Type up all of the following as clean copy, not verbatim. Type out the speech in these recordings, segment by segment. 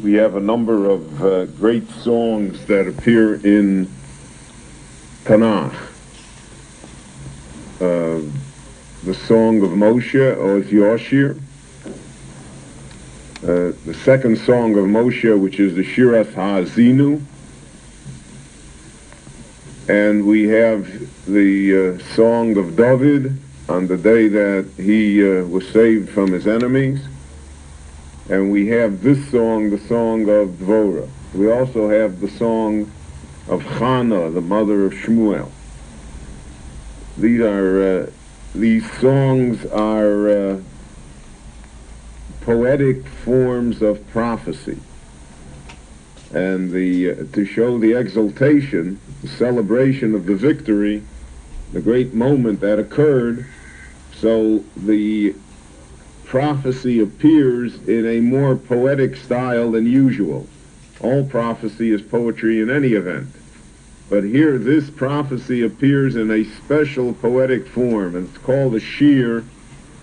We have a number of great songs that appear in Tanakh. The Song of Moshe, Oz Yoshir. The second song of Moshe, which is the Shiras Ha'azinu. And we have the song of David on the day that he was saved from his enemies. And we have this song, the song of Devora. We also have the song of Chana, the mother of Shmuel. These songs are poetic forms of prophecy, and to show the exaltation, the celebration of the victory, the great moment that occurred. So the prophecy appears in a more poetic style than usual. All prophecy is poetry in any event. But here this prophecy appears in a special poetic form, and it's called a shir,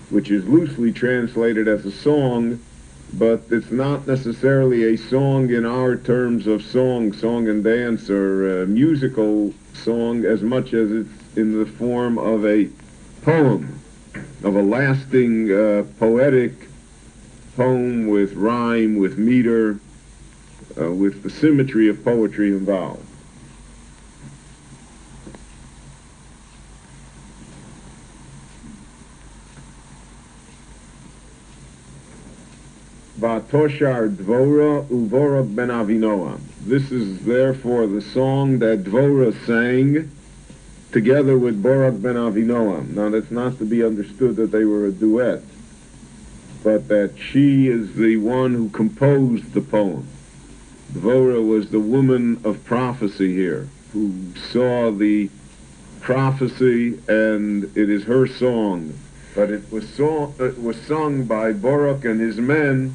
which is loosely translated as a song, but it's not necessarily a song in our terms of song and dance, or musical song, as much as it's in the form of a poem, of a lasting poetic poem with rhyme, with meter, with the symmetry of poetry involved. Vatoshar devora uvorot ben Avinoam. This is therefore the song that Devora sang together with Borak ben Avinoam. Now that's not to be understood that they were a duet, but that she is the one who composed the poem. Devora was the woman of prophecy here, who saw the prophecy, and it is her song. But it was sung by Borak and his men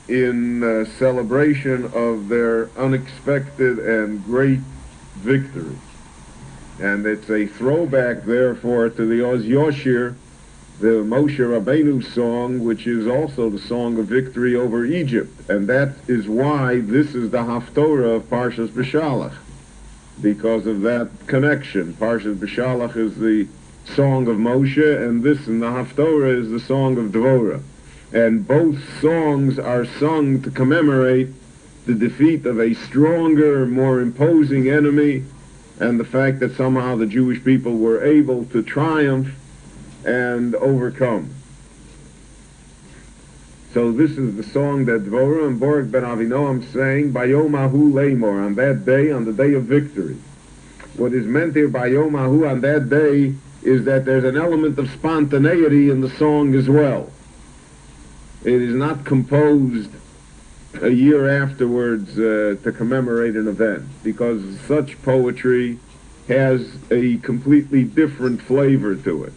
in celebration of their unexpected and great victory. And it's a throwback, therefore, to the Oz Yoshir, the Moshe Rabbeinu song, which is also the song of victory over Egypt. And that is why this is the haftara of Parshas Beshalach, because of that connection. Parshas Beshalach is the song of Moshe, and this in the haftara is the song of Devora. And both songs are sung to commemorate the defeat of a stronger, more imposing enemy, and the fact that somehow the Jewish people were able to triumph and overcome. So this is the song that Devora and Borak ben Avinoam sang, Bayom Ahu Leimor, on that day, on the day of victory. What is meant here, Bayom Ahu, on that day, is that there's an element of spontaneity in the song as well. It is not composed a year afterwards to commemorate an event, because such poetry has a completely different flavor to it.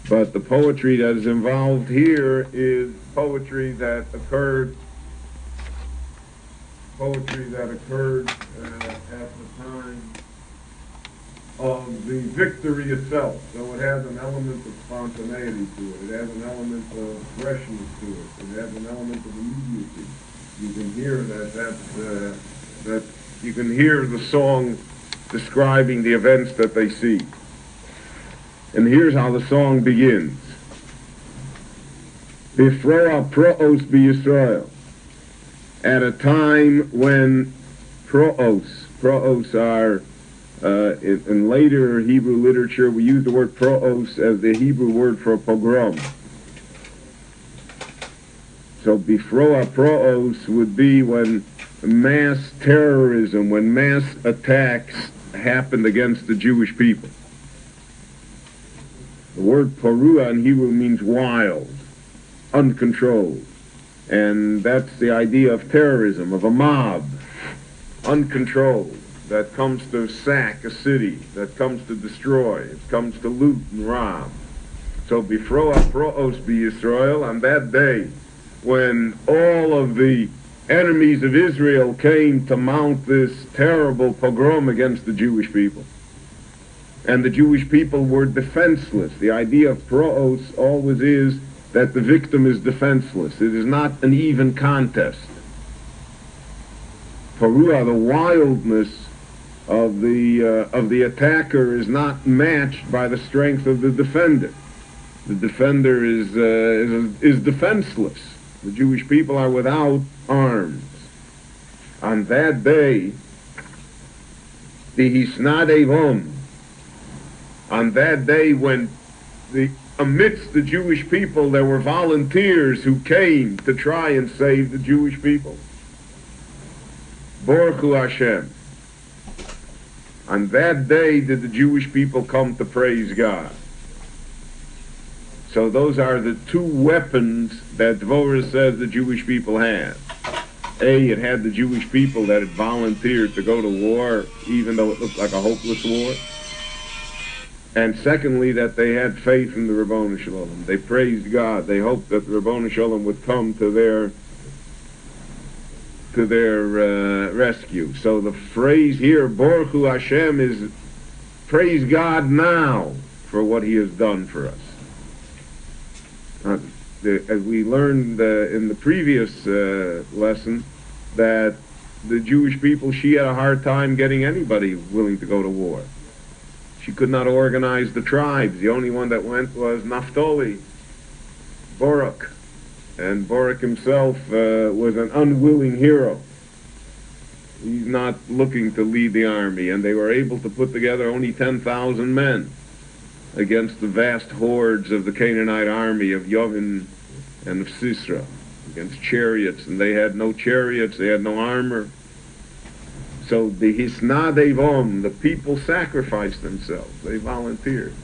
But the poetry that is involved here is poetry that occurred at the time of the victory itself. So it has an element of spontaneity to it. It has an element of freshness to it. It has an element of immediacy. You can hear that you can hear the song describing the events that they see. And here's how the song begins. Bifroa proos b'Yisrael. At a time when proos are in later Hebrew literature, we use the word proos as the Hebrew word for pogrom. So bifroa proos would be when mass terrorism, when mass attacks happened against the Jewish people. The word porua in Hebrew means wild, uncontrolled. And that's the idea of terrorism, of a mob, uncontrolled, that comes to sack a city, that comes to destroy, it comes to loot and rob. So bifroa proos b'Yisrael, on that day, when all of the enemies of Israel came to mount this terrible pogrom against the Jewish people. And the Jewish people were defenseless. The idea of proos always is that the victim is defenseless. It is not an even contest. Parua, the wildness of the attacker, is not matched by the strength of the defender. The defender is defenseless. The Jewish people are without arms. On that day, the Hisnadevon, on that day when amidst the Jewish people there were volunteers who came to try and save the Jewish people. Baruch Hashem. On that day did the Jewish people come to praise God. So those are the two weapons that devora says the Jewish people had. A, it had the Jewish people that had volunteered to go to war, even though it looked like a hopeless war. And secondly, that they had faith in the Ribono Shel Olam. They praised God. They hoped that the Ribono Shel Olam would come to their rescue. So the phrase here, Baruch Hu Hashem, is praise God now for what He has done for us. As we learned in the previous lesson, that the Jewish people, she had a hard time getting anybody willing to go to war. She could not organize the tribes. The only one that went was Naphtali, Barak. And Barak himself was an unwilling hero. He's not looking to lead the army, and they were able to put together only 10,000 men against the vast hordes of the Canaanite army of Yavin and of Sisera, against chariots, and they had no chariots, they had no armor. So the Hisnadevon, the people sacrificed themselves, they volunteered.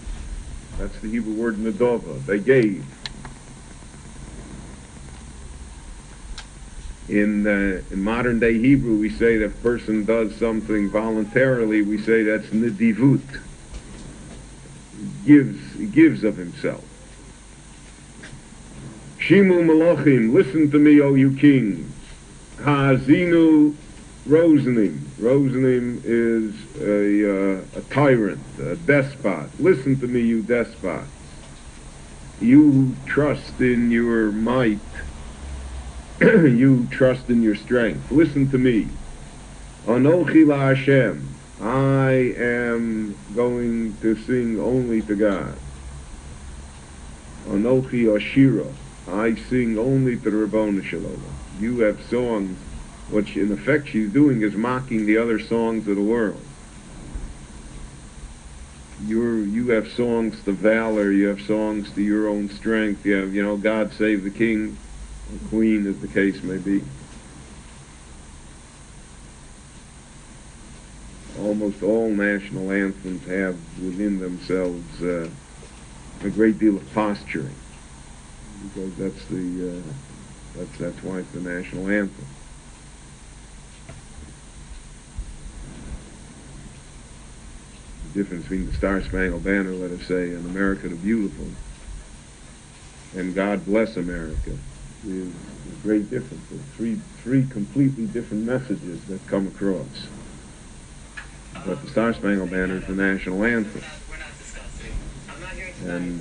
That's the Hebrew word nedova, they gave. In modern day Hebrew, we say that if a person does something voluntarily, we say that's nedivut. He gives of himself. Shimu Malachim, listen to me, O you kings. Ha'azinu Rosenim. Rosenim is a tyrant, a despot. Listen to me, you despots. You who trust in your might, you trust in your strength. Listen to me. Anochi la Hashem. I am going to sing only to God. Anochi Ashira. I sing only to the Ribono Shel Olam. You have songs, which in effect she's doing is mocking the other songs of the world. You have songs to valor, you have songs to your own strength, you have, God save the king, or queen, as the case may be. Almost all national anthems have within themselves a great deal of posturing, because that's why it's the national anthem. The difference between the Star Spangled Banner, let us say, and America the Beautiful, and God Bless America, is a great difference. There's three completely different messages that come across. But the Star Spangled Banner is the national anthem. And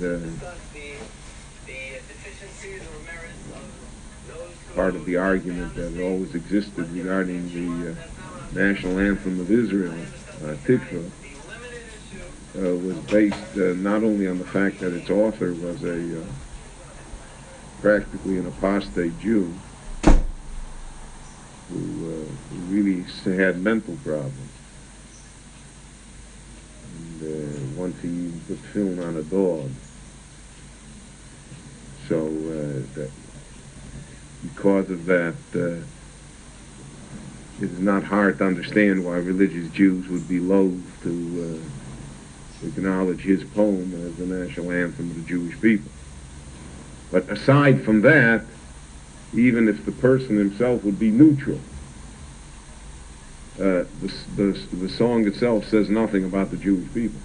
part of the argument that always existed regarding the national anthem of Israel, Tikva, was based not only on the fact that its author was practically an apostate Jew who really had mental problems. And once he put film on a dog, so that because of that, it is not hard to understand why religious Jews would be loath to acknowledge his poem as the national anthem of the Jewish people. But aside from that, even if the person himself would be neutral, the song itself says nothing about the Jewish people.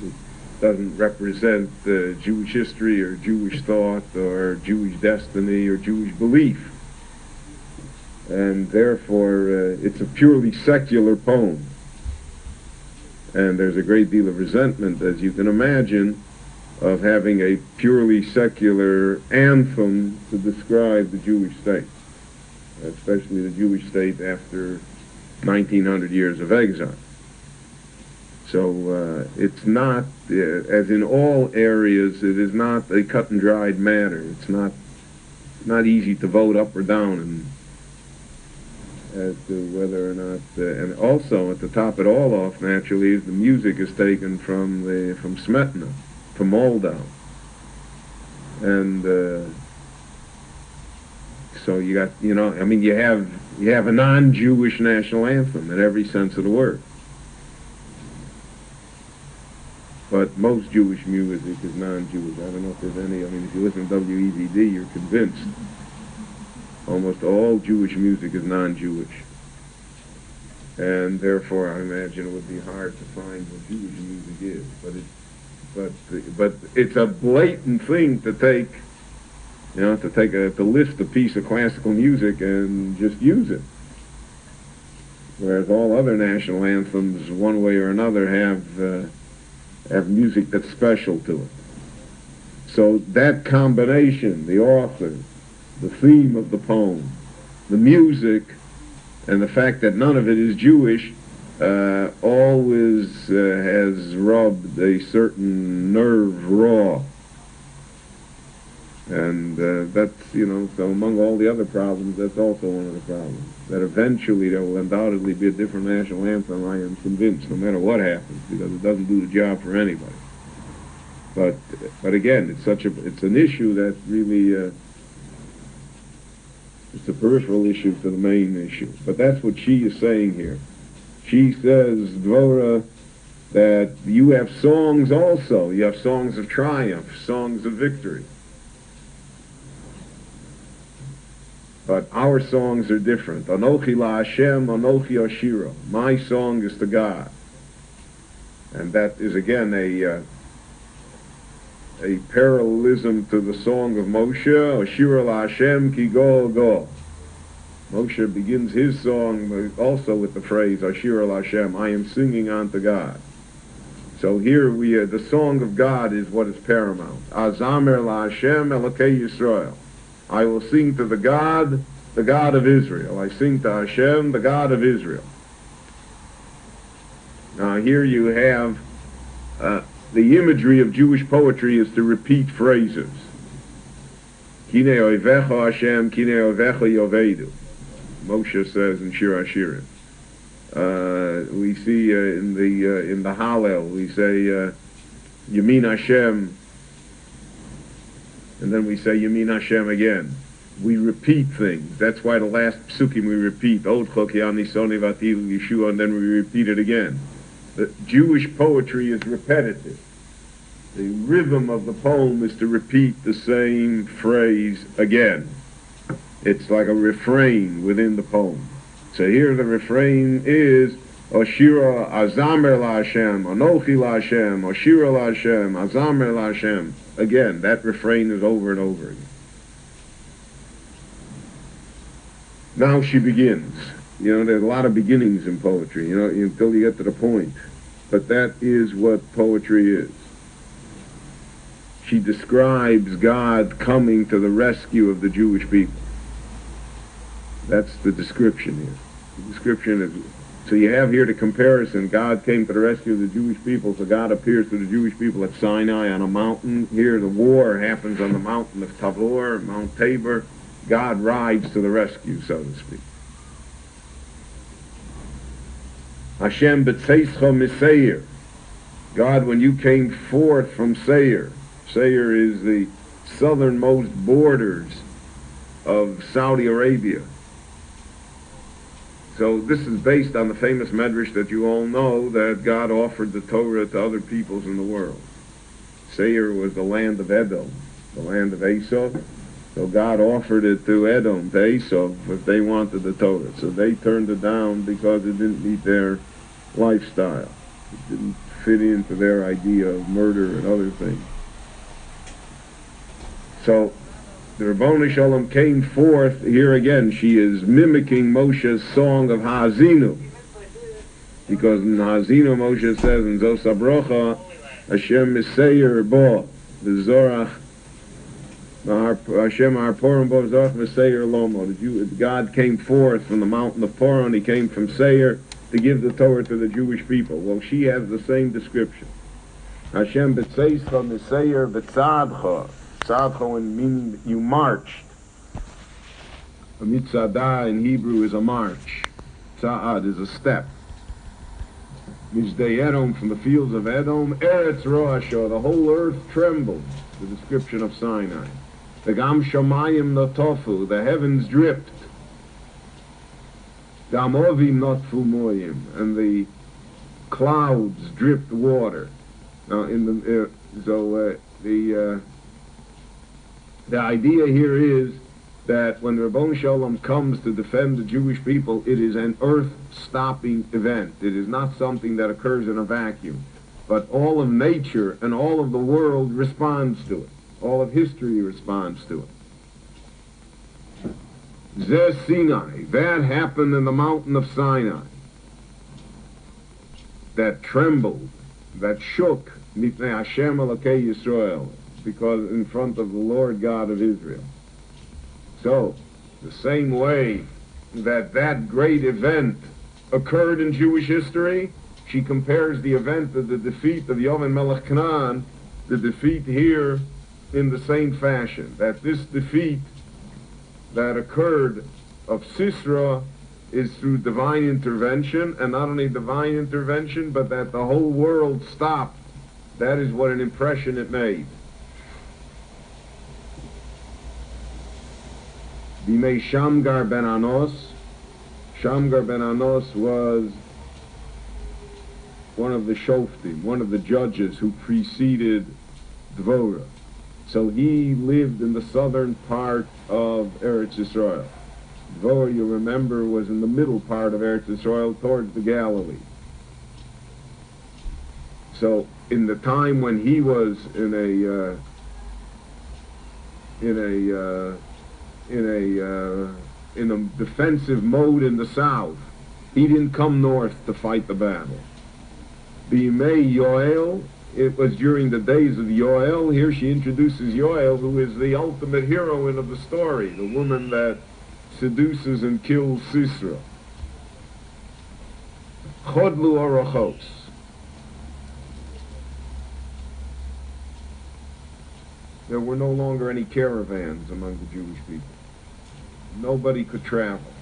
It doesn't represent Jewish history or Jewish thought or Jewish destiny or Jewish belief. And therefore, it's a purely secular poem. And there's a great deal of resentment, as you can imagine, of having a purely secular anthem to describe the Jewish state. especially the Jewish state after 1900 years of exile. So it's not, as in all areas, it is not a cut and dried matter. It's not easy to vote up or down and as to whether or not, and also at the top it all off naturally is the music is taken from Smetana, from Moldau, and so you got, you know, I mean, you have a non-Jewish national anthem in every sense of the word, but most Jewish music is non-Jewish. I don't know if there's any. I mean, if you listen to WEZD, you're convinced. Almost all Jewish music is non-Jewish. And therefore, I imagine it would be hard to find what Jewish music is. But it's a blatant thing to take, you know, to list a piece of classical music and just use it. Whereas all other national anthems, one way or another, have music that's special to it. So that combination, the author, the theme of the poem, the music, and the fact that none of it is Jewish, always has rubbed a certain nerve raw. And that's, you know, so among all the other problems, that's also one of the problems. That eventually there will undoubtedly be a different national anthem, I am convinced, no matter what happens, because it doesn't do the job for anybody. But again, it's an issue that really, it's a peripheral issue to the main issue. But that's what she is saying here. She says, devora, that you have songs also. You have songs of triumph, songs of victory. But our songs are different. Anochi la Hashem, Anochi Ashira. My song is to God. And that is again a parallelism to the song of Moshe, Ashira la Hashem ki go go. Moshe begins his song also with the phrase Ashira la Hashem, I am singing unto God. So here the song of God is what is paramount. Azamer la Hashem Elokei Yisrael. I will sing to the God of Israel. I sing to Hashem, the God of Israel. Now here you have the imagery of Jewish poetry is to repeat phrases. Kine oivecha Hashem, kine oivecha yovedu. Moshe says in Shir HaShirim. We see in the Hallel, we say Yamin Hashem, and then we say Yamin Hashem again. We repeat things. That's why the last psukim we repeat, Odcho ki ani soni v'atilu Yeshua, and then we repeat it again. The Jewish poetry is repetitive. The rhythm of the poem is to repeat the same phrase again. It's like a refrain within the poem. So here the refrain is Oshira Azamer la Hashem, Anochi la Hashem, Oshira la Hashem, Azamer la Hashem. Again, that refrain is over and over again. Now she begins. You know, there's a lot of beginnings in poetry, you know, until you get to the point. But that is what poetry is. She describes God coming to the rescue of the Jewish people. That's the description here. The description is, so you have here the comparison. God came to the rescue of the Jewish people, so God appears to the Jewish people at Sinai on a mountain. Here the war happens on the mountain of Tabor, Mount Tabor. God rides to the rescue, so to speak. Hashem b'tzeischa miseir. God, when you came forth from Seir. Seir is the southernmost borders of Saudi Arabia. So this is based on the famous medrash that you all know, that God offered the Torah to other peoples in the world. Seir was the land of Edom, the land of Esau. So God offered it to Edom, to Esau, if they wanted the Torah. So they turned it down because it didn't meet their lifestyle. It didn't fit into their idea of murder and other things. So the Rabboni Shalom came forth. Here again, she is mimicking Moshe's song of Ha'azinu. Because in Ha'azinu, Moshe says in Zos HaBrocha, Hashem Miseir Bo, V'zorach Hashem Harporim Bozach V'Seir Lomo. God came forth from the mountain of Poron. He came from Seir to give the Torah to the Jewish people. Well, she has the same description. Hashem B'Tzeischa M'Seir B'Tzadcha. Tzadcha meaning you marched. A mitzadah in Hebrew is a march. Tzad is a step. Mishdei Edom, from the fields of Edom. Eretz Roasha, the whole earth trembled. The description of Sinai. The Gam Shamayim Notofu, the heavens dripped. Gam Ovim Notfu Moyim, and the clouds dripped water. Now, the idea here is that when Rabbon Shalom comes to defend the Jewish people, it is an earth-stopping event. It is not something that occurs in a vacuum. But all of nature and all of the world responds to it. All of history responds to it. Zeh Sinai, that happened in the mountain of Sinai. That trembled, that shook, Mipnei Hashem Elokei Yisrael, because in front of the Lord God of Israel. So, the same way that that great event occurred in Jewish history, she compares the event of the defeat of Yovan Melech Canaan, the defeat here, in the same fashion. That this defeat that occurred of Sisera is through divine intervention, and not only divine intervention, but that the whole world stopped. That is what an impression it made. Bimei Shamgar ben Anos. Shamgar ben Anos was one of the shoftim, one of the judges who preceded Devora. So he lived in the southern part of Eretz Yisrael. Devora, you remember, was in the middle part of Eretz Yisrael towards the Galilee. So in the time when he was in a defensive mode in the south, he didn't come north to fight the battle. B'yimei Yoel, it was during the days of Yoel. Here she introduces Yoel, who is the ultimate heroine of the story, the woman that seduces and kills Sisera. Chodlu Orachos. There were no longer any caravans among the Jewish people. Nobody could travel.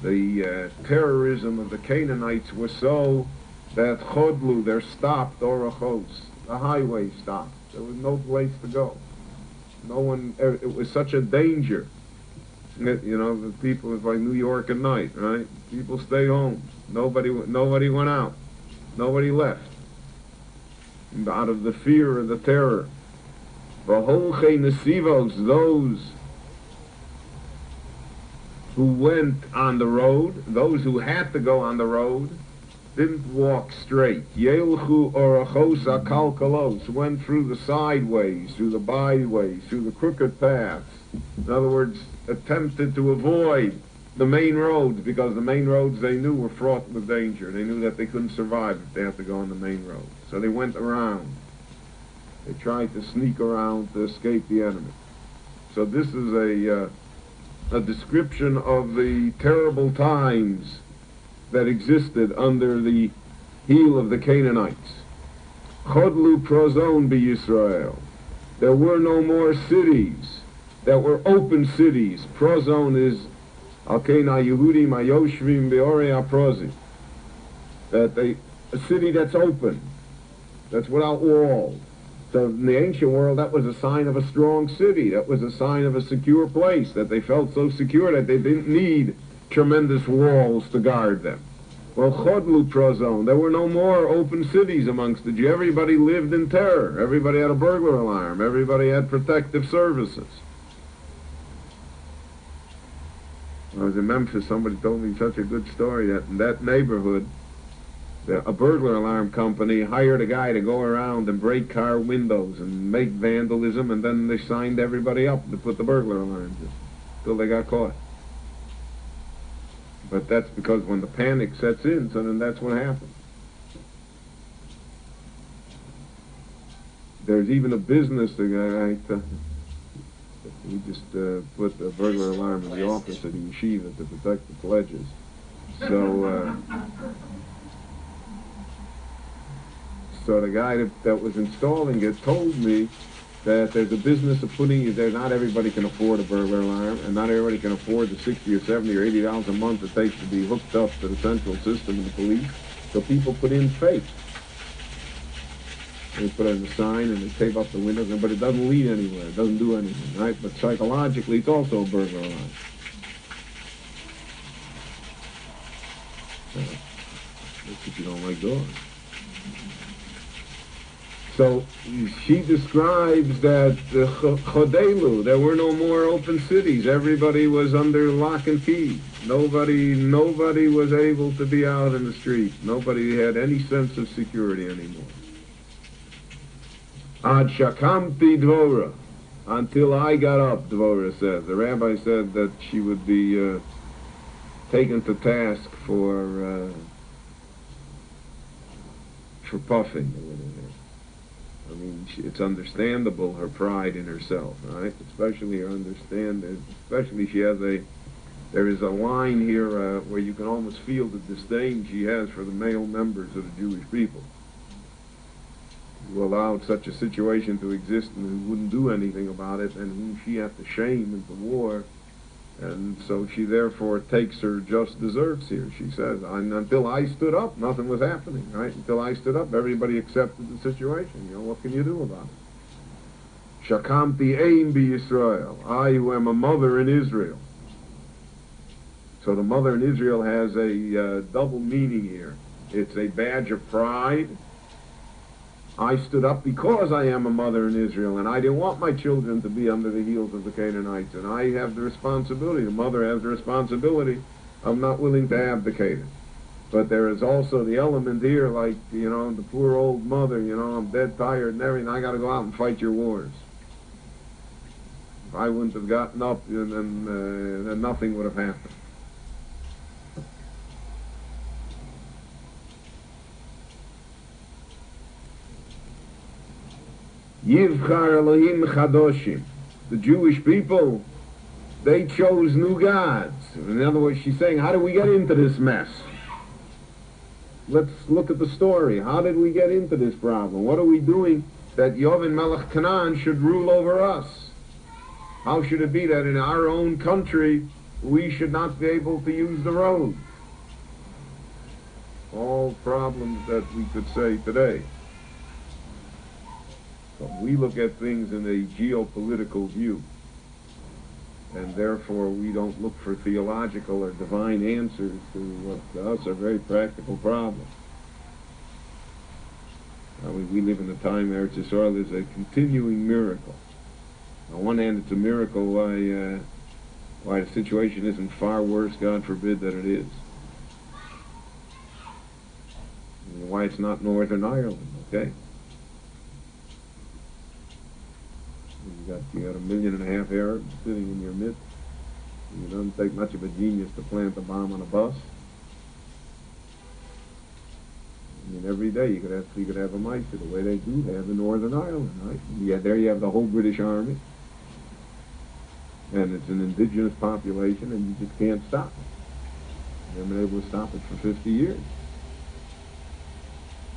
The terrorism of the Canaanites was so that Chodlu, there stopped Orachos. The highway stopped. There was no place to go. No one, it was such a danger. You know, the people, it was like New York at night, right? People stayed home. Nobody went out. Nobody left. Out of the fear of the terror. V'holchei nesivos, those who went on the road, those who had to go on the road, didn't walk straight. Yelchu orachos akalkalos, went through the sideways, through the byways, through the crooked paths. In other words, attempted to avoid the main roads, because the main roads they knew were fraught with danger. They knew that they couldn't survive if they had to go on the main road. So they went around. They tried to sneak around to escape the enemy. So this is a description of the terrible times that existed under the heel of the Canaanites. Chodlu prozon b'Yisrael. There were no more cities that were open cities. Prozon is Alkena Yehudim Ayoshvim Beore Aprozi. A city that's open, that's without walls. So in the ancient world, that was a sign of a strong city. That was a sign of a secure place, that they felt so secure that they didn't need tremendous walls to guard them. Well, Chodlu Prozon, there were no more open cities amongst the Jews. Everybody lived in terror. Everybody had a burglar alarm. Everybody had protective services. I was in Memphis, somebody told me such a good story that in that neighborhood, a burglar alarm company hired a guy to go around and break car windows and make vandalism, and then they signed everybody up to put the burglar alarms in until they got caught. But that's because when the panic sets in, so then that's what happens. There's even a business, We just put the burglar alarm in the office at the yeshiva to protect the pledges. So, so the guy that was installing it told me that there's a business of putting there. Not everybody can afford a burglar alarm, and not everybody can afford the $60 or $70 or $80 a month it takes to be hooked up to the central system of the police. So people put in fake. They put in a sign and they tape up the windows, but it doesn't lead anywhere. It doesn't do anything, right? But psychologically, it's also a burglar alarm. That's if you don't like dogs. So she describes that Chodelu, there were no more open cities. Everybody was under lock and key. Nobody was able to be out in the street. Nobody had any sense of security anymore. Ad shakamti devora, until I got up, Devora says. The rabbi said that she would be taken to task for puffing. I mean, it's understandable her pride in herself, right? Especially she has there is a line here where you can almost feel the disdain she has for the male members of the Jewish people, who allowed such a situation to exist and who wouldn't do anything about it, and whom she had to shame into war. And so she therefore takes her just deserts here. She says, until I stood up, nothing was happening, right? Until I stood up, everybody accepted the situation. You know, what can you do about it? Shakamti ein b'Yisrael, I who am a mother in Israel. So the mother in Israel has a double meaning here. It's a badge of pride. I stood up because I am a mother in Israel, and I didn't want my children to be under the heels of the Canaanites, and I have the responsibility, the mother has the responsibility of not willing to abdicate it. But there is also the element here, like, you know, the poor old mother, you know, I'm dead tired and everything, I got to go out and fight your wars. If I wouldn't have gotten up, then nothing would have happened. Yivchar Elohim Chadoshim. The Jewish people, they chose new gods. In other words, she's saying, how did we get into this mess? Let's look at the story. How did we get into this problem? What are we doing that Yovin Melech Canaan should rule over us? How should it be that in our own country we should not be able to use the road? All problems that we could say today. So we look at things in a geopolitical view, and therefore we don't look for theological or divine answers to what to us are very practical problems. I mean, we live in a time where Eretz Yisrael is a continuing miracle. On one hand, it's a miracle why the situation isn't far worse, God forbid, than it is. And why it's not Northern Ireland, okay? You got 1.5 million Arabs sitting in your midst. It doesn't take much of a genius to plant a bomb on a bus. I mean, every day you could have a Meister, the way they do have in Northern Ireland, right? Yeah, there you have the whole British Army, and it's an indigenous population, and you just can't stop it. They've been able to stop it for 50 years.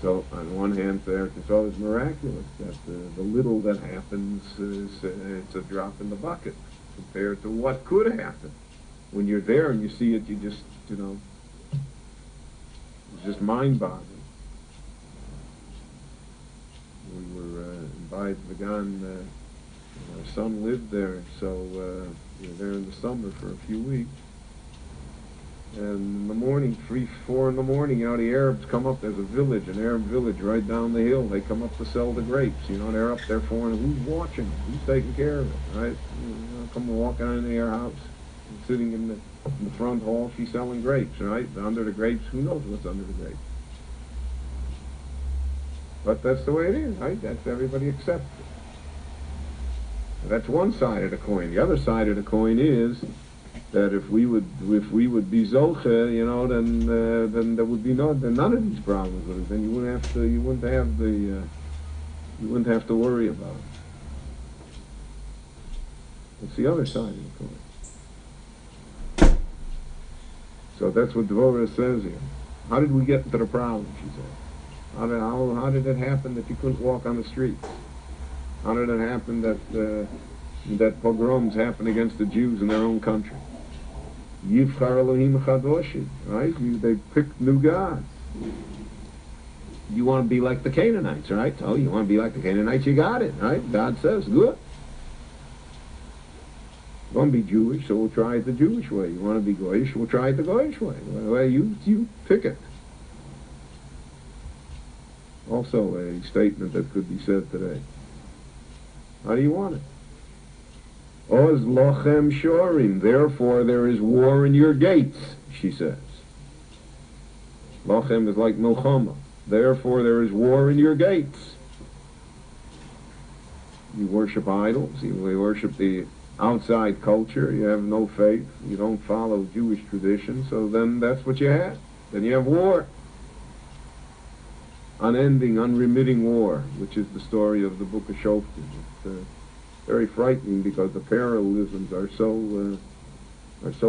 So on one hand, it's always miraculous that the little that happens it's a drop in the bucket compared to what could happen. When you're there and you see it, you just, you know, it's just mind-boggling. We were in Bayit Vegan, our son lived there, so we were there in the summer for a few weeks. And in the morning, 3, 4 in the morning, you know, the Arabs come up. There's a village, an Arab village right down the hill. They come up to sell the grapes. You know, they're up there for who's watching them? Who's taking care of it, right? You know, come walking into their house, and sitting in the front hall, she's selling grapes, right? Under the grapes, who knows what's under the grapes? But that's the way it is, right? That's everybody accepts it. That's one side of the coin. The other side of the coin is that if we would be Zolche, you know, then there would be none of these problems with it. Then you wouldn't have to worry about it. It's the other side of the coin. So that's what devora says here. How did we get into the problem, she said. How did it happen that you couldn't walk on the streets? How did it happen that pogroms happen against the Jews in their own country? Yivchar Elohim Chadoshi, right? They picked new gods. You want to be like the Canaanites, right? Oh, you want to be like the Canaanites, you got it, right? God says, good. You want to be Jewish, so we'll try it the Jewish way. You want to be Goyish, we'll try it the Goyish way. Well, you pick it. Also a statement that could be said today. How do you want it? Oz lochem shorim, therefore there is war in your gates, she says. Lochem is like milchama. Therefore there is war in your gates. You worship idols, you worship the outside culture, you have no faith, you don't follow Jewish tradition, so then that's what you have. Then you have war. Unending, unremitting war, which is the story of the book of Shoftim. It's very frightening because the parallelisms are so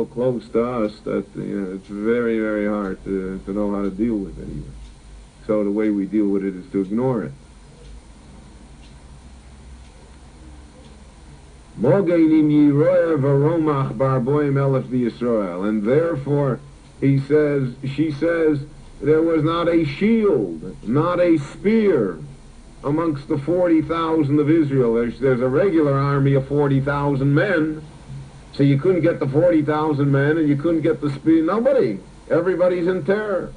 close to us that it's very, very hard to know how to deal with it even. So the way we deal with it is to ignore it. And therefore, she says, there was not a shield, not a spear amongst the 40,000 of Israel. There's a regular army of 40,000 men, so you couldn't get the 40,000 men and you couldn't get the spear. Nobody. Everybody's in terror.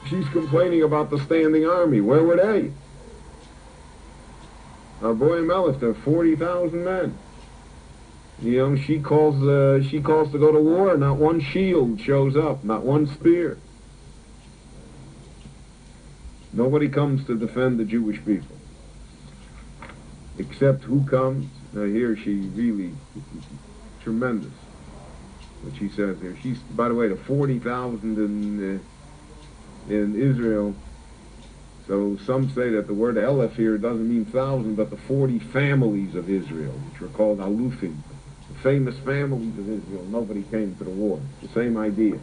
She's complaining about the standing army. Where were they? Our boy Melech, there are 40,000 men. You know, she calls to go to war. Not one shield shows up. Not one spear. Nobody comes to defend the Jewish people. Except who comes? Now here she really tremendous. What she says here. She's, by the way, the 40,000 in Israel. So some say that the word Elef here doesn't mean thousand, but the 40 families of Israel, which were called Alufim. Famous families of Israel, nobody came to the war. It's the same idea.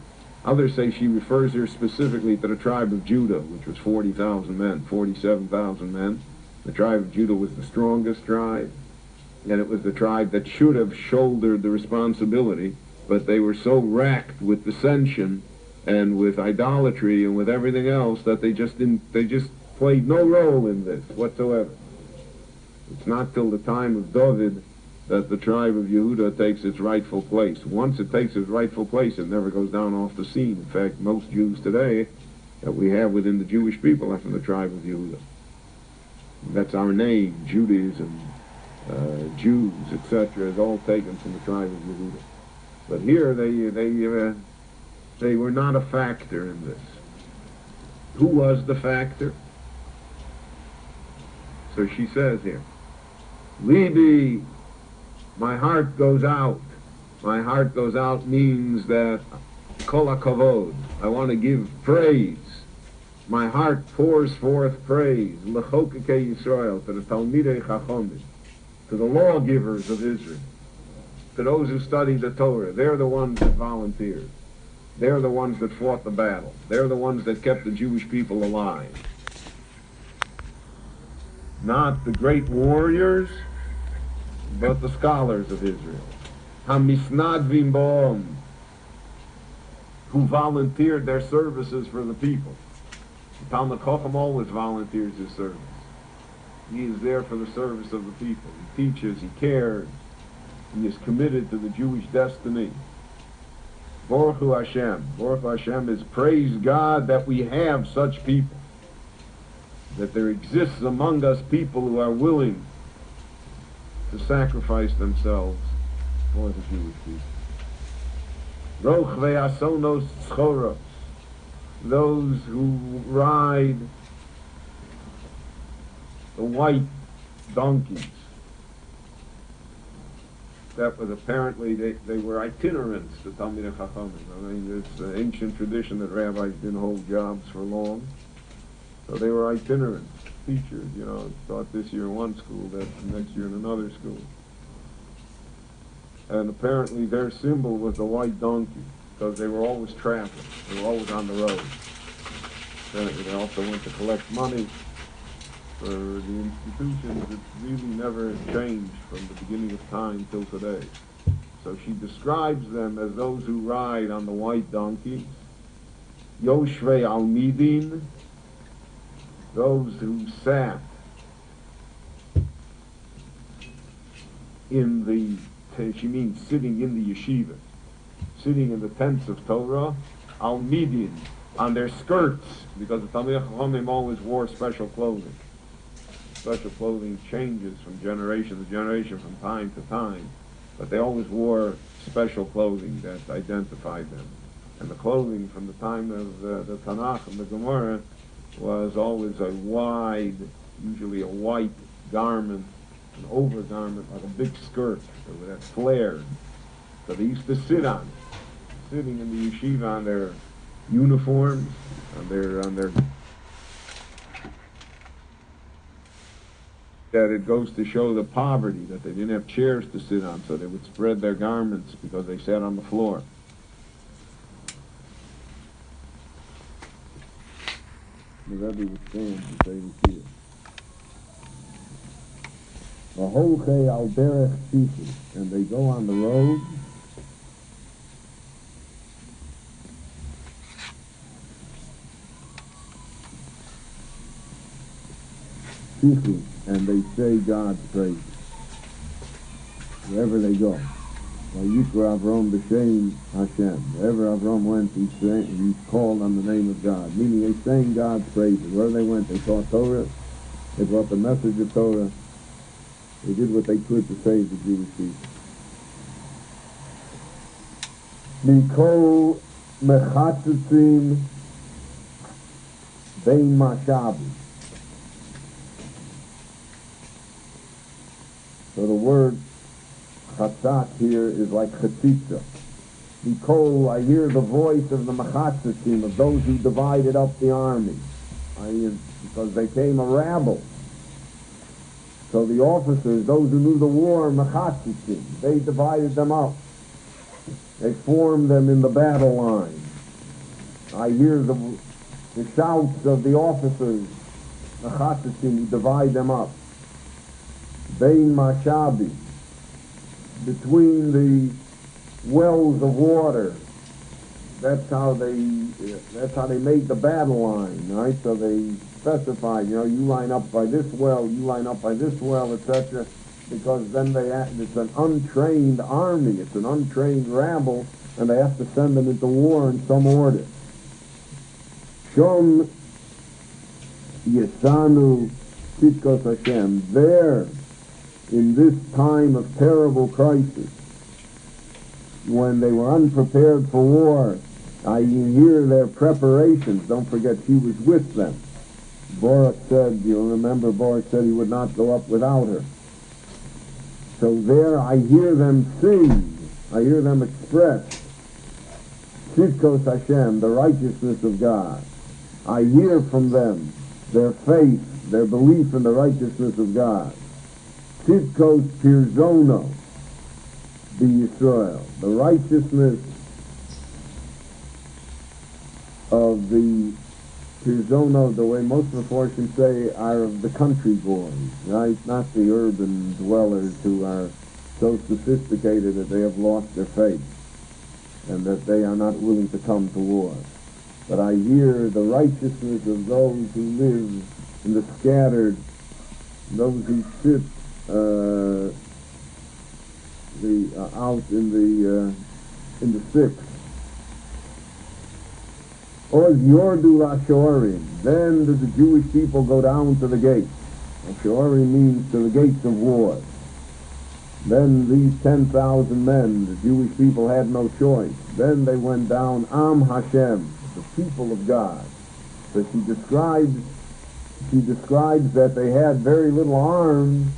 Others say she refers here specifically to the tribe of Judah, which was 40,000 men, 47,000 men. The tribe of Judah was the strongest tribe, and it was the tribe that should have shouldered the responsibility, but they were so racked with dissension and with idolatry and with everything else that they just played no role in this whatsoever. It's not till the time of David that the tribe of Yehuda takes its rightful place. Once it takes its rightful place, it never goes down off the scene. In fact, most Jews today that we have within the Jewish people are from the tribe of Yehuda. That's our name, Judaism, Jews, etc., is all taken from the tribe of Yehuda. But here they were not a factor in this. Who was the factor? So she says here, Libi, my heart goes out. My heart goes out means that kol hakavod, I want to give praise. My heart pours forth praise, l'chokekei Yisrael, to the Talmidei Chachomim, to the lawgivers of Israel, to those who study the Torah. They're the ones that volunteered. They're the ones that fought the battle. They're the ones that kept the Jewish people alive. Not the great warriors, but the scholars of Israel. Hamisnadvim ba'om, who volunteered their services for the people. The Talmud Chacham always volunteers his service. He is there for the service of the people. He teaches, he cares, he is committed to the Jewish destiny. Baruch Hu Hashem. Baruch Hu Hashem is praise God that we have such people. That there exists among us people who are willing to sacrifice themselves for the Jewish people. Roch ve'asonos tzchoros, those who ride the white donkeys. That was apparently, they were itinerants, the Talmidei Chachamim. I mean, it's an ancient tradition that rabbis didn't hold jobs for long. So they were itinerants. teachers, taught this year in one school, that next year in another school. And apparently their symbol was the white donkey, because they were always traveling. They were always on the road. Apparently they also went to collect money for the institutions. It really never changed from the beginning of time till today. So she describes them as those who ride on the white donkeys, Yoshvei Almidin, those who sat in the, she means sitting in the yeshiva, sitting in the tents of Torah, Almidin, on their skirts, because the Talmidei Chachamim always wore special clothing. Special clothing changes from generation to generation, from time to time, but they always wore special clothing that identified them. And the clothing from the time of the Tanakh and the Gemara was always a wide, usually a white garment, an overgarment, like a big skirt that had flares. So they used to sit on it, sitting in the yeshiva on their uniforms, on their that it goes to show the poverty, that they didn't have chairs to sit on, so they would spread their garments because they sat on the floor. The Rebbe would stand to say this here. V'holchei al derech tzifus, and they go on the road. Tzifus, and they say God's praise wherever they go. Vayikra Avram b'shem Hashem. Wherever Avram went, he called on the name of God. Meaning they sang God's praises. Wherever they went, they taught Torah. They brought the message of Torah. They did what they could to save the Jewish people. Mikol mechatzitzim bein mashabi. So the word chatzat here is like chatzitza. Mikol, I hear the voice of the mechatzitzim, of those who divided up the army. Because they came a rabble. So the officers, those who knew the war, mechatzitzim, they divided them up. They formed them in the battle line. I hear the shouts of the officers, mechatzitzim, who divide them up. Bein mashabi, between the wells of water. That's how they made the battle line, right? So they specified, you line up by this well, you line up by this well, etc. Because then it's an untrained army, it's an untrained rabble, and they have to send them into war in some order. Shom Yesanu Tzidkos Hashem, there, in this time of terrible crisis, when they were unprepared for war, I hear their preparations. Don't forget, she was with them. Barak said, you'll remember, Barak said he would not go up without her. So there I hear them sing, I hear them express Tzidkos Hashem, the righteousness of God. I hear from them their faith, their belief in the righteousness of God. Tzidkos Pirzono B'Yisrael, the righteousness of the Pirzono, the way most Meforshim say, are of the country boys, right? Not the urban dwellers who are so sophisticated that they have lost their faith and that they are not willing to come to war. But I hear the righteousness of those who live in the scattered, those who sit out in the sick. Or Yordu Lashorim, then the Jewish people go down to the gates. Lashorim means to the gates of war. Then these 10,000 men, the Jewish people had no choice. Then they went down, Am Hashem, the people of God. So she describes that they had very little arms,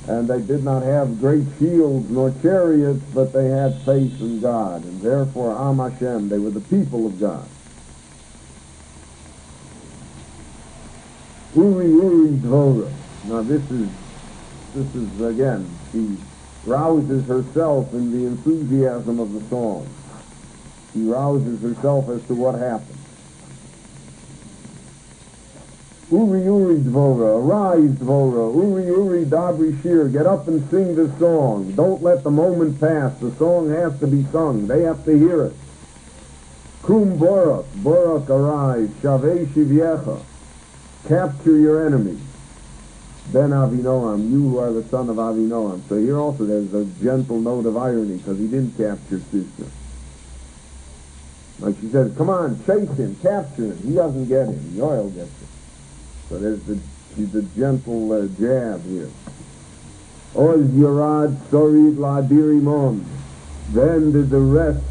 and they did not have great shields nor chariots, but they had faith in God, and therefore Am Hashem, they were the people of God. Uri Uri Devora. Now this is again, she rouses herself in the enthusiasm of the song. She rouses herself as to what happened. Uri Uri Devora, arise Devora, Uri Uri Dabri Shir, get up and sing this song. Don't let the moment pass. The song has to be sung. They have to hear it. Kum Borak, Borak arise, Shavei Shivyecha, capture your enemy. Ben Avinoam, you who are the son of Avinoam. So here also there's a gentle note of irony because he didn't capture Sisera. Like she says, come on, chase him, capture him. He doesn't get him. Yoel gets him. So there's the gentle jab here. Oz Yerad Sorid Ladiri Mon. Then did the rest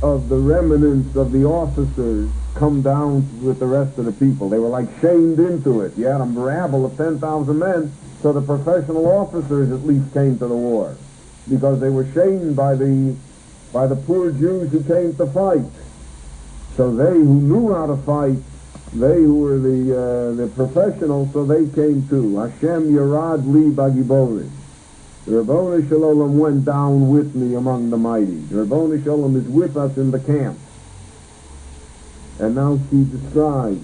of the remnants of the officers come down with the rest of the people. They were like shamed into it. You had a rabble of 10,000 men, so the professional officers at least came to the war because they were shamed by the poor Jews who came to fight. So they who knew how to fight, they who were the professionals, so they came too. Hashem Yerad Li Bagibori. The Rabboni Shalom went down with me among the mighty. The Rabboni Shalom is with us in the camp. And now she describes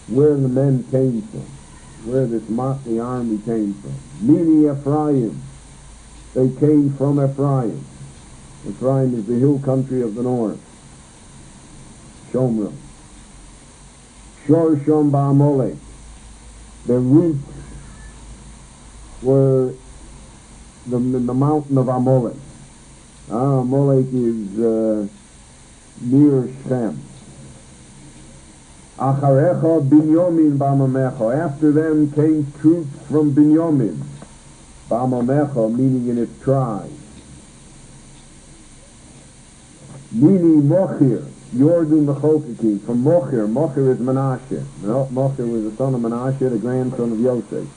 where the men came from, where this motley army came from. Mini Ephraim. They came from Ephraim. Ephraim is the hill country of the north. Shomron. Shor Shom Ba'amolek. Their roots were the mountain of Amalek. Amalek is near Shem. Acharecha Binyamin Ba'amamecha. After them came troops from Binyamin. Ba'amamecha, meaning in its tribe. Mini Mochir. Yordu Mechokikim. From Mochir. Mochir is Menashe. Mochir was the son of Menashe, the grandson of Yosef.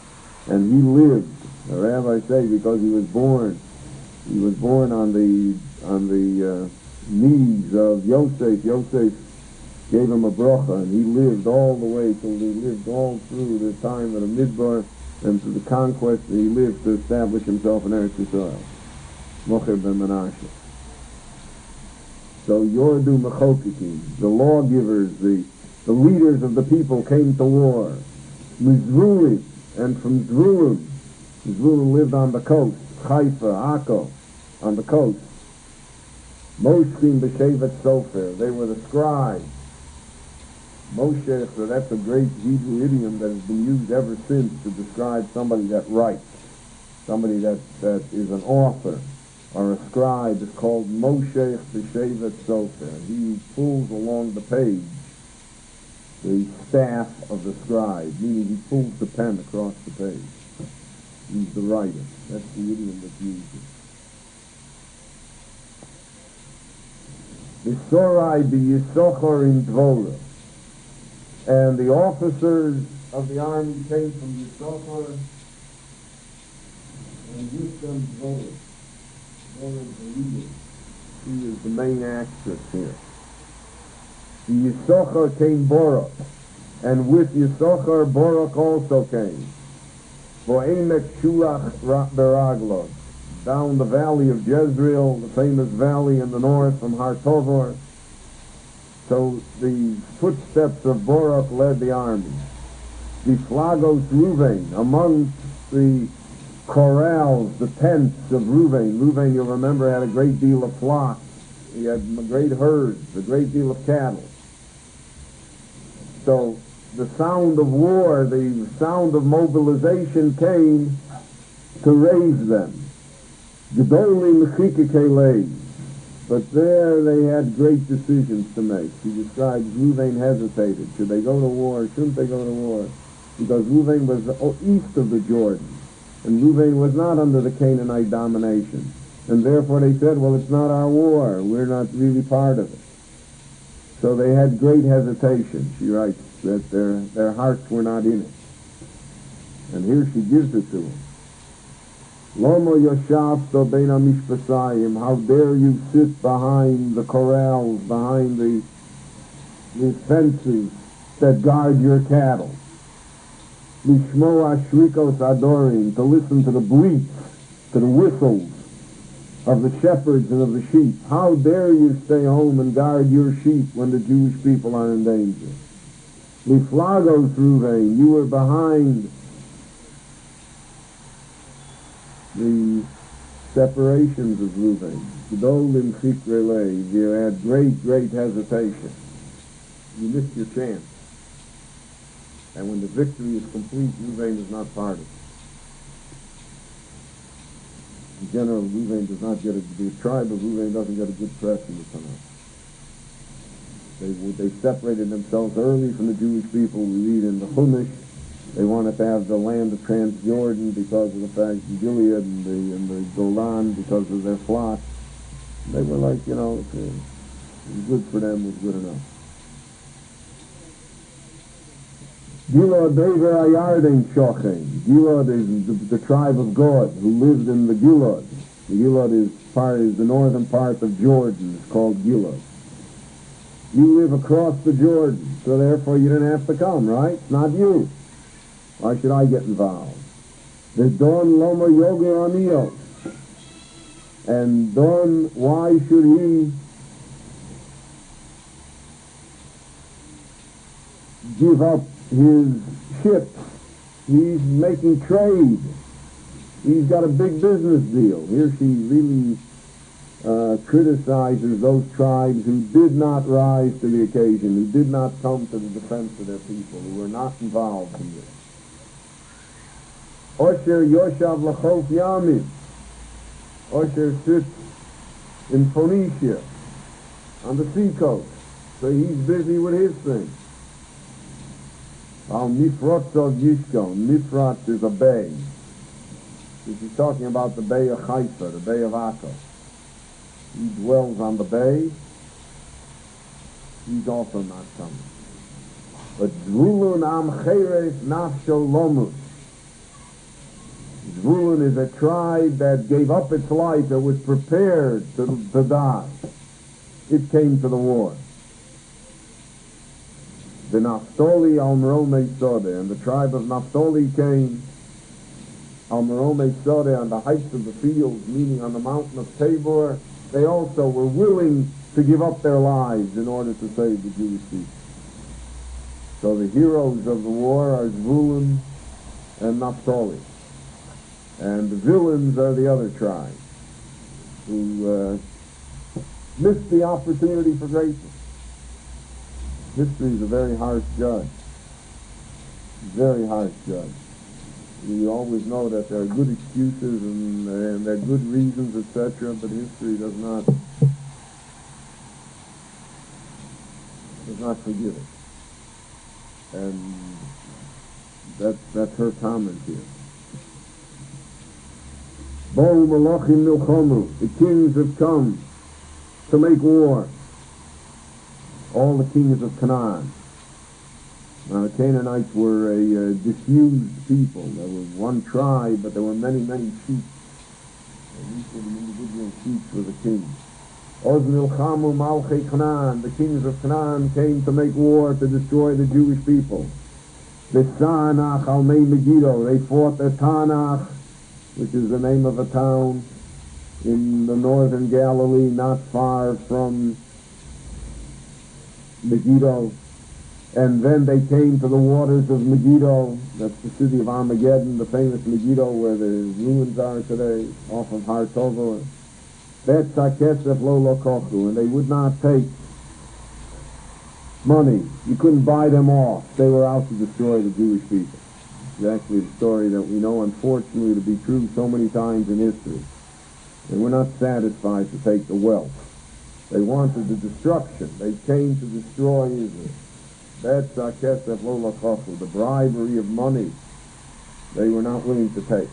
And he lived, the rabbis say, because he was born on the knees of Yosef. Yosef gave him a bracha, and he lived all the way till he lived all through the time of the Midbar and through the conquest that he lived to establish himself in Eretz Yisrael. Mocher ben Menashe. So Yordu Mechokikim, the lawgivers, the leaders of the people came to war. Mizruim, and from Zvulun. Zvulun lived on the coast. Haifa, Akko, on the coast. Moshkim b'shevet Sofer, they were the scribes. Moshe, so that's a great Hebrew idiom that has been used ever since to describe somebody that writes, somebody that is an author or a scribe. Is called Moshe b'shevet Sofer. He pulls along the page the staff of the scribe, meaning he pulls the pen across the page. He's the writer. That's the idiom that's used. Bisorai b'Yisachar in Devora. And the officers of the army came from Yisachar and with them Devora. Devora is the leader. She is the main actress here. The Yisachar came Borak, and with Yisachar Borak also came. Bo'emek Shulach Beraglo, down the valley of Jezreel, the famous valley in the north from Har Tovor. So the footsteps of Borak led the army. The Flagos Ruvain, among the corrals, the tents of Ruvain. Ruvain, you'll remember, had a great deal of flocks. He had great herds, a great deal of cattle. So the sound of war, the sound of mobilization came to raise them. Gedolim Chikekelei. But there they had great decisions to make. He describes Ruvain hesitated. Should they go to war? Shouldn't they go to war? Because Ruvain was east of the Jordan. And Ruvain was not under the Canaanite domination. And therefore they said, well, it's not our war. We're not really part of it. So they had great hesitation. She writes that their hearts were not in it. And here she gives it to them. Lomo yashavta beina mishpasayim, how dare you sit behind the corrals, behind the fences that guard your cattle. Lishmoa shrikos adorim, to listen to the bleats, to the whistles of the shepherds and of the sheep. How dare you stay home and guard your sheep when the Jewish people are in danger? Liflagos Ruvain, you were behind the separations of Ruvain. Gedolim Chikrele, you had great hesitation. You missed your chance. And when the victory is complete, Ruvain is not part of it. In general, Ruvain does not get the tribe of Ruvain doesn't get a good press in the Tanakh. They separated themselves early from the Jewish people. We read in the Chumash, they wanted to have the land of Transjordan because of the fact that Gilead and the Golan because of their flock. They were like, it was good for them, was good enough. Gilad Dever Ayarden Shochen. Gilad is the tribe of God who lived in the Gilad. The Gilad is the northern part of Jordan. It's called Gilad. You live across the Jordan, so therefore you didn't have to come, right? It's not you. Why should I get involved? The Don Loma Yoga Anios. And Don, why should he give up his ships? He's making trade. He's got a big business deal. Here she really criticizes those tribes who did not rise to the occasion, who did not come to the defense of their people, who were not involved in this. Osher Yoshav Lachof Yamim. Osher sits in Phoenicia, on the seacoast, so he's busy with his thing. Al Nifrotzov Yishkon. Nifrot is a bay. He's talking about the Bay of Haifa, the Bay of Akko. He dwells on the bay. He's also not coming. But Zvulun Am Cheres Nafsho Lomus. Zvulun is a tribe that gave up its life, that was prepared to die. It came to the war. The Naphtali Al Meromei Sodeh, and the tribe of Naphtali came Al Meromei Sodeh, on the heights of the fields, meaning on the mountain of Tabor. They also were willing to give up their lives in order to save the Jewish people. So the heroes of the war are Zvulun and Naphtali. And the villains are the other tribes who missed the opportunity for greatness. History is a very harsh judge. Very harsh judge. We always know that there are good excuses and there are good reasons, etc., but history does not forgive it. And that's her comment here. Bo Malachim Milchomu, the kings have come to make war. All the kings of Canaan. Now, the Canaanites were a diffused people. There was one tribe, but there were many chiefs. And each of the individual chiefs were the king. Oz Milchamu Malchei Canaan, the kings of Canaan came to make war to destroy the Jewish people. The Tanach Almei Megiddo, they fought at Tanach, which is the name of a town in the northern Galilee, not far from Megiddo. And then they came to the waters of Megiddo. That's the city of Armageddon, the famous Megiddo where the ruins are today, off of Har Tova. That's Hakesef Lo Lokochu, and they would not take money. You couldn't buy them off. They were out to destroy the Jewish people. It's actually the story that we know, unfortunately, to be true so many times in history. They were not satisfied to take the wealth. They wanted the destruction. They came to destroy Israel. That's Kesef Lo Lachofu, the bribery of money they were not willing to take.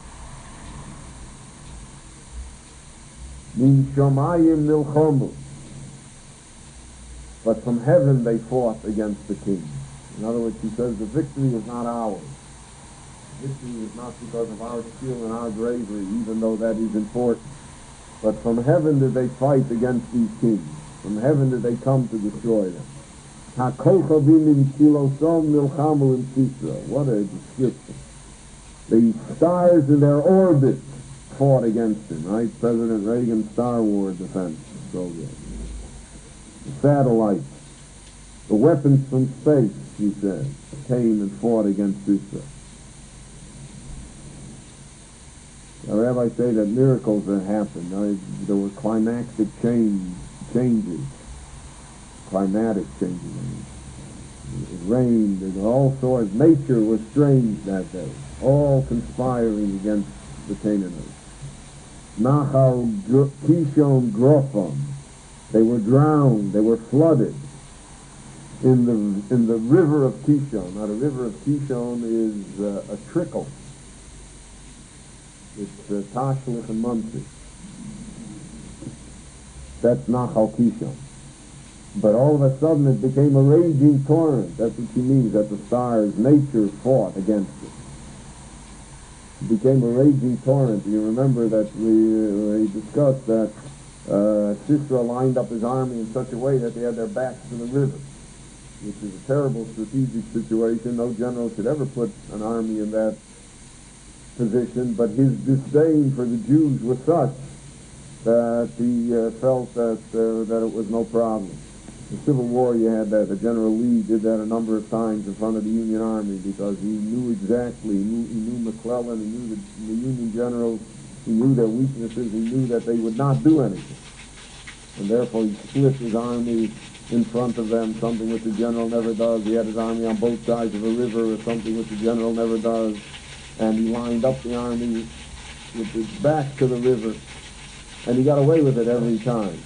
Min Shomayim Milchomu. But from heaven they fought against the king. In other words, he says the victory is not ours. Victory is not because of our skill and our bravery, even though that is important. But from heaven did they fight against these kings. From heaven did they come to destroy them. HaKochavim im Kilosom Nilchamu im Sisra. What a description. The stars in their orbit fought against him, right? President Reagan's Star War defense, Soviet. The satellites, the weapons from space, he said, came and fought against Israel. The rabbis say that miracles that happened. There were climactic changes, climatic changes. It rained, and all sorts. Nature was strange that day, all conspiring against the Canaanites. Nachal Kishon Grofam. They were drowned. They were flooded in the river of Kishon. Now, the river of Kishon is a trickle. It's Tashlich and Muncie. That's Nachal Kishon. But all of a sudden it became a raging torrent. That's what she means, that the stars, nature fought against it. It became a raging torrent. You remember that we discussed that Sisera lined up his army in such a way that they had their backs to the river, which is a terrible strategic situation. No general should ever put an army in that position, but his disdain for the Jews was such that he felt that it was no problem. In the Civil War, you had that. The General Lee did that a number of times in front of the Union Army because he knew exactly. He knew McClellan. He knew the Union generals. He knew their weaknesses. He knew that they would not do anything, and therefore he split his army in front of them, something which the general never does. He had his army on both sides of a river, or something which the general never does, and he lined up the army with its back to the river, and he got away with it every time.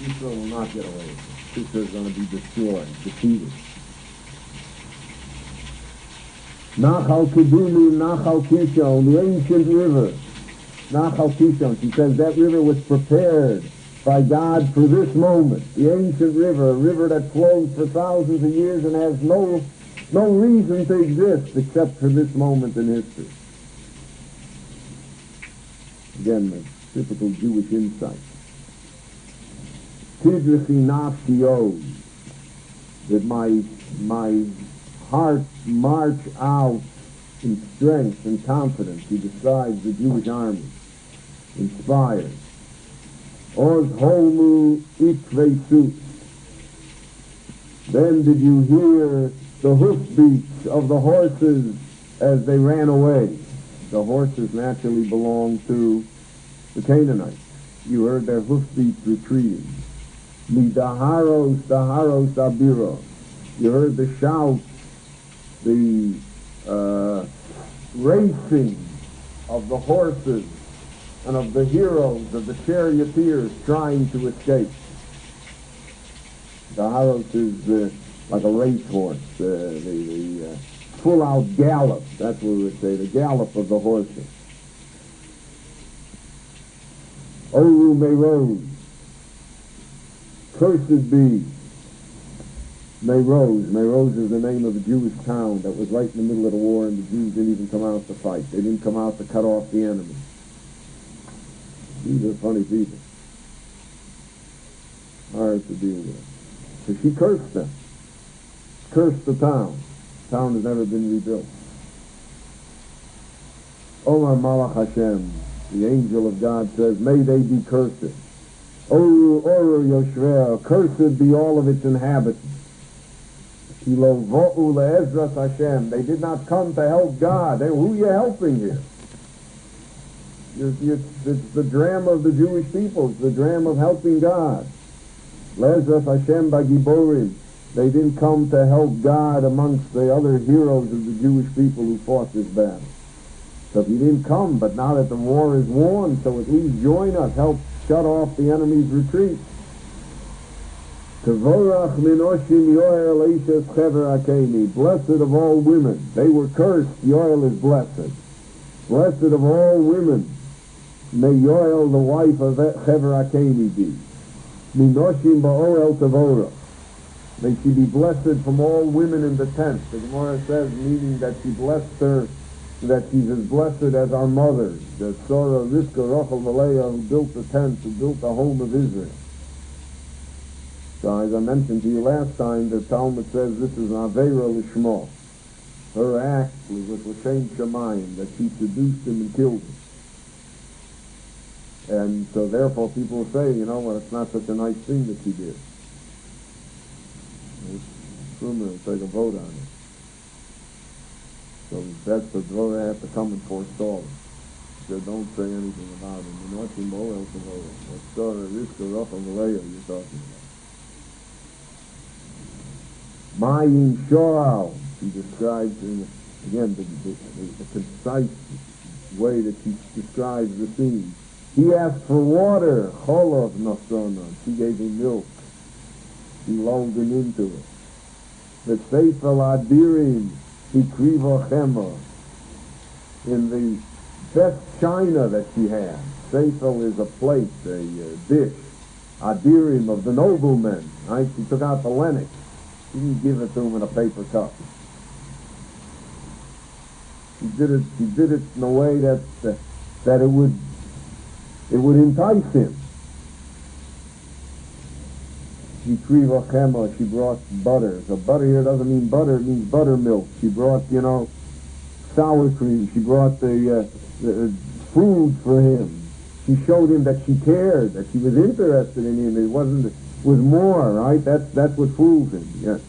Israel will not get away with it. Israel is going to be destroyed, defeated. Nachal Kidulu, Nachal Kishon, the ancient river. Nachal Kishon, she says that river was prepared by God for this moment. The ancient river, a river that flows for thousands of years and has no reason to exist except for this moment in history. Again, the typical Jewish insight. Tidrichi nafsi, that my heart march out in strength and confidence. He describes the Jewish army, inspired. Oz homu ikvesut. Then did you hear the hoofbeats of the horses as they ran away? The horses naturally belonged to the Canaanites. You heard their hoofbeats retreating. Midaharos daharos abiro. You heard the shouts, the racing of the horses and of the heroes, of the charioteers trying to escape. The haros is like a racehorse, the full-out gallop, that's what we would say, the gallop of the horses. Oru Meroz, cursed be Meroz. Meroz is the name of a Jewish town that was right in the middle of the war, and the Jews didn't even come out to fight. They didn't come out to cut off the enemy. These are funny people. Hard to deal with. So she cursed them. Cursed the town. The town has never been rebuilt. Omar Malach Hashem, the angel of God, says, may they be cursed. Oru Yoshveh, cursed be all of its inhabitants. Kilo vo'u le'ezras Hashem, they did not come to help God. Who are you helping here? It's the drama of the Jewish people. It's the drama of helping God. Le'ezras Hashem bagiborim. They didn't come to help God amongst the other heroes of the Jewish people who fought this battle. So if you didn't come, but now that the war is won, so at least join us, help shut off the enemy's retreat. Tevorach minoshim yoel eishes chever akeni. Blessed of all women. They were cursed. Yoel is blessed. Blessed of all women. May Yoel, the wife of chever akeni, be. Minoshim ba'oel devora. May she be blessed from all women in the tent. The Gemara says, meaning that she blessed her, that she's as blessed as our mothers, that Sarah, Rivka, Rachel, Leah, who built the tent, who built the home of Israel. So as I mentioned to you last time, the Talmud says this is an Avera Lishma. Her act was with L'Shem Shamayim, that she seduced him and killed him. And so therefore people will say, you know, well, it's not such a nice thing that she did. Schumer will take a vote on it. So that's the devora have to come and forestall it. So don't say anything about it. You're not in Moel to Moel. What's sort of Rivka, Rachel, Leah you're talking about. Mayim Shoal, she describes, again, the concise way that she describes the scene. He asked for water, Cholov Nasona, she gave him milk. She lulled him into it. The Seifel Adirim, Hikriva Chema, in the best china that she had. Seifel is a plate, a dish. Adirim of the noblemen, right? She took out the lennox. She didn't give it to him in a paper cup. She did it in a way that it would entice him. She brought butter. So butter here doesn't mean butter, it means buttermilk. She brought, sour cream. She brought the food for him. She showed him that she cared, that she was interested in him. It was more, right? That's what fools him, yes.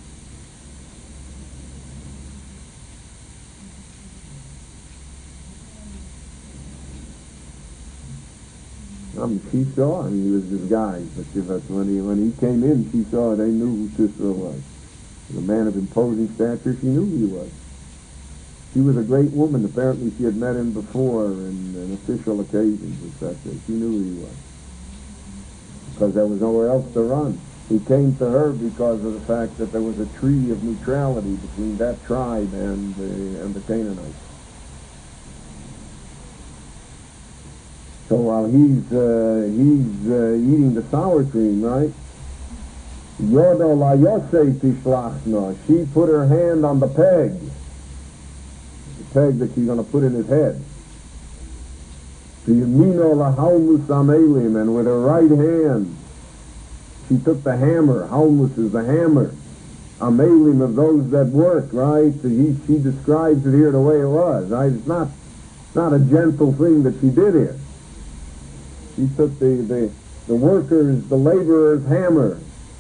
She saw him, he was disguised, but when he came in, she saw, they knew who Sisera was. A man of imposing stature, she knew who he was. She was a great woman. Apparently she had met him before in official occasions, etc. She knew who he was. Because there was nowhere else to run. He came to her because of the fact that there was a treaty of neutrality between that tribe and the Canaanites. So while he's eating the sour cream, right? Yodo la yosei tishlachna. She put her hand on the peg that she's going to put in his head. Yemino la halmus amelim, and with her right hand, she took the hammer. Halmus is the hammer. Amelim of those that work, right? So she describes it here the way it was, right? It's not a gentle thing that she did here. She took the workers, the laborer's hammer,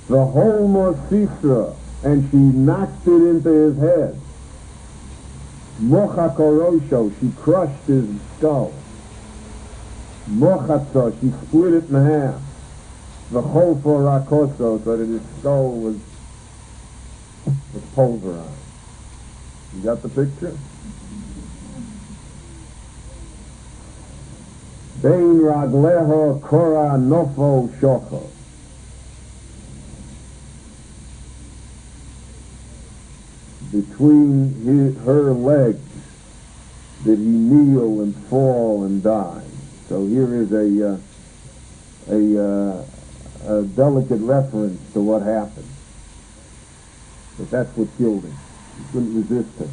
the whole Sisra, and she knocked it into his head. Mocha korosho, she crushed his skull. Mochatza, she split it in half. The whole for rakoso, so that his skull was pulverized. You got the picture? Bein ragleho kora nofo shoko. Between her legs did he kneel and fall and die. So here is a delicate reference to what happened. But that's what killed him. He couldn't resist him.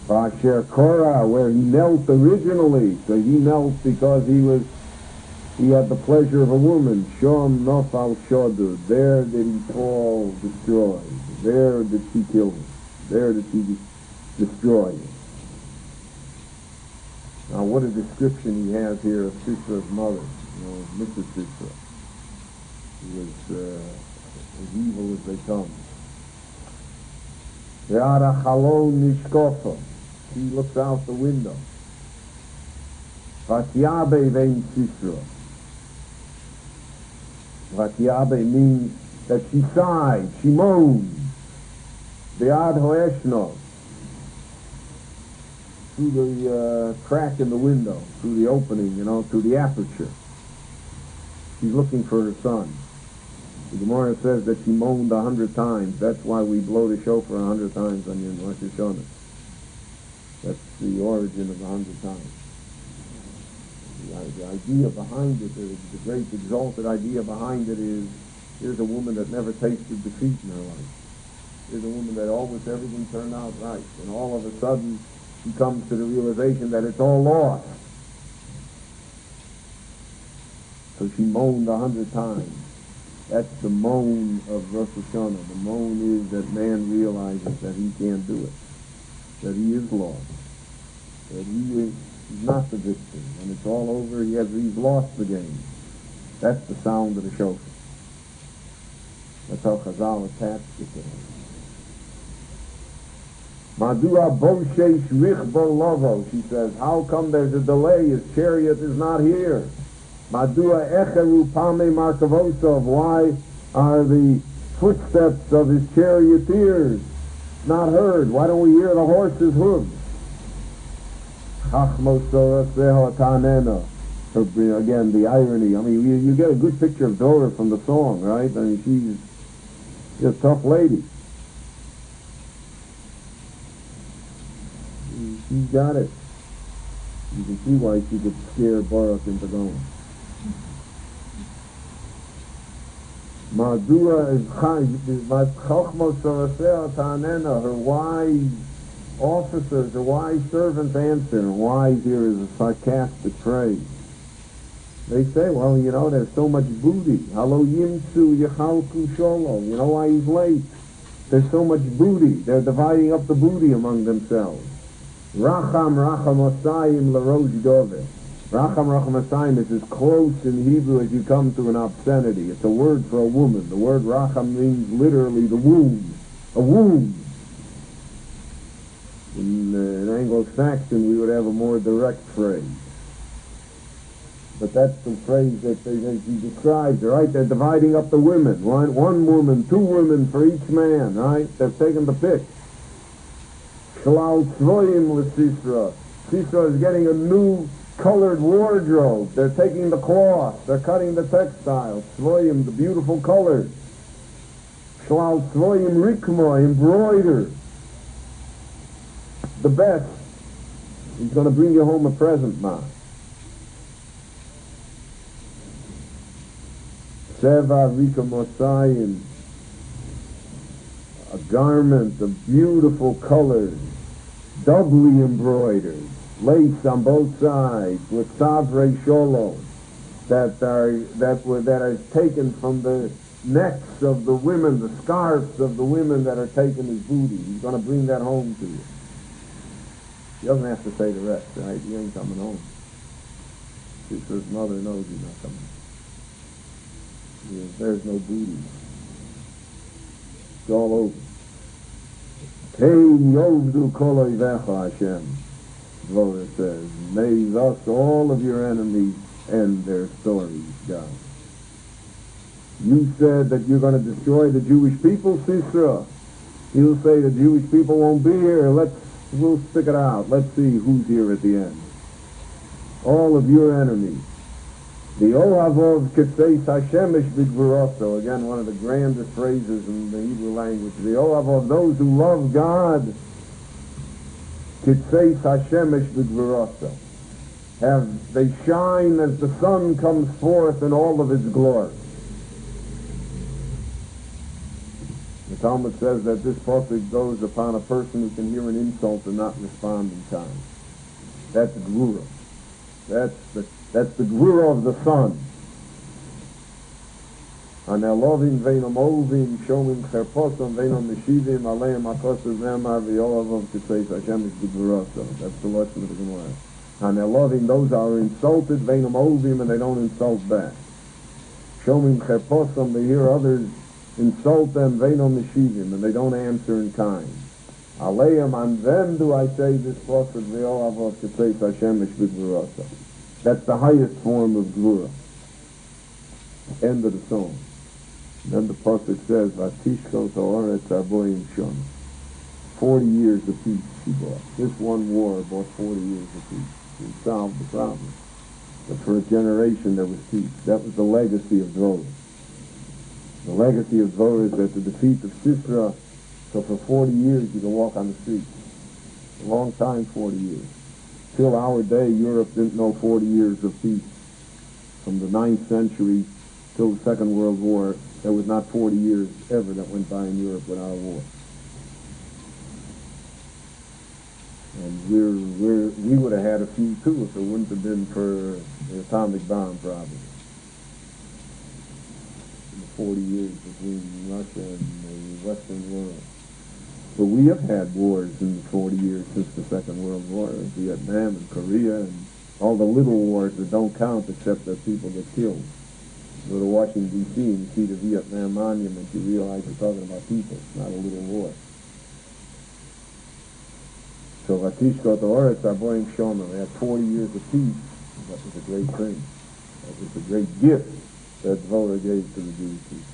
Basher Korah, where he knelt originally. So he knelt because he had the pleasure of a woman. Shom Nofal Shodu. There did he fall destroyed. There did she kill him. There did she destroy him. Now what a description he has here of Sisera's mother, Mrs. Sisera. She was as evil as they come. Ve'ara chalon nishkofa. He looks out the window. Vatyabe vein Sisera. Vatyabe means that she sighed, she moaned. Be'ad hoeshno. Through the crack in the window, through the opening, through the aperture. She's looking for her son. The Gemara says that she moaned 100 times. That's why we blow the shofar 100 times on your Rosh Hashanah. That's the origin of 100 times. The idea behind it, the great exalted idea behind it is Here's a woman that never tasted defeat in her life. Here's a woman that always everything turned out right. And all of a sudden, she comes to the realization that it's all lost. So she moaned 100 times. That's the moan of Rosh Hashanah. The moan is that man realizes that he can't do it, that he is lost, that he is not the victor. When it's all over, he's lost the game. That's the sound of the shofar. That's how Chazal attached it to him. Madua boshesh richbo lovo, she says, how come there's a delay? His chariot is not here. Madua echeru pame markavosov, why are the footsteps of his charioteers not heard? Why don't we hear the horse's hooves? Again, the irony. I mean, you get a good picture of Dora from the song, right? I mean, she's a tough lady. She's got it. You can see why she could scare Baruch into going. Madua is her wise officers, her wise servants answer, and wise here is a sarcastic phrase. They say, well, you know, there's so much booty. Halo yimtsu yachalku sholo. You know why he's late? There's so much booty. They're dividing up the booty among themselves. Racham osayim l'rosh dove. Racham osayim is as close in Hebrew as you come to an obscenity. It's a word for a woman. The word racham means literally the womb. A womb. In Anglo-Saxon, we would have a more direct phrase. But that's the phrase that he describes, right? They're dividing up the women. One woman, 2 women for each man, right? They're taking the pick. Shalal tzvoyim l'sisra. Sisra is getting a new colored wardrobe. They're taking the cloth. They're cutting the textiles. Tzvoyim, the beautiful colors. Shalal tzvoyim rikma, embroidered. The best. He's going to bring you home a present, Ma. Seva rika mosayim, a garment of beautiful colors, doubly embroidered, lace on both sides with savre sholom that are taken from the necks of the women, the scarves of the women that are taken as booty. He's going to bring that home to you. He doesn't have to say the rest, right? He ain't coming home. His mother knows he's not coming. There's no booty. It's all over. Kein yovdu kol oivecha Hashem, devora says. May thus all of your enemies end their stories, God. You said that you're going to destroy the Jewish people, Sisra. You'll say the Jewish people won't be here. We'll stick it out. Let's see who's here at the end. All of your enemies. The Ohavov Kitseis Hashemish B'Gvuroso, again one of the grandest phrases in the Hebrew language. The Ohavov, those who love God, Kitseis Hashemish B'Gvuroso, they shine as the sun comes forth in all of its glory. The Talmud says that this pasuk goes upon a person who can hear an insult and not respond in time. That's Gvura. That's the Gvura of the sun. Anelovim veinom ovim shomim cherposom veinom meshivim aleim akosav zemar v'yolavom kitzeis Hashem is Gvuraso. That's the lesson of the Gemara. Anelovim, those are insulted, veinom ovim, and they don't insult back. Shomim cherposom, they hear others insult them, veinom meshivim, and they don't answer in kind. Aleim, on them do I say this pasuk v'yolavom kitzeis Hashem is Gvuraso. That's the highest form of Gvura. End of the song. Then the pasuk says, "Vatishkol ta'oretz arboim shon." 40 years of peace she bought. This one war bought 40 years of peace. It solved the problem. But for a generation there was peace. That was the legacy of Devora. The legacy of Devora is that the defeat of Sisra, so for 40 years you can walk on the streets. A long time, 40 years. Till our day, Europe didn't know 40 years of peace. From the 9th century till the Second World War, There was not 40 years ever that went by in Europe without a war. And we would have had a few too if it wouldn't have been for the atomic bomb problem. The 40 years between Russia and the Western world. But we have had wars in the 40 years since the Second World War, Vietnam and Korea, and all the little wars that don't count except that people get killed. Go to Washington, D.C. and you see the Vietnam Monument, you realize you're talking about people, not a little war. So Vatishko Oretz Aboim Shomer, we had 40 years of peace. That was a great thing. That was a great gift that devora gave to the Jewish people.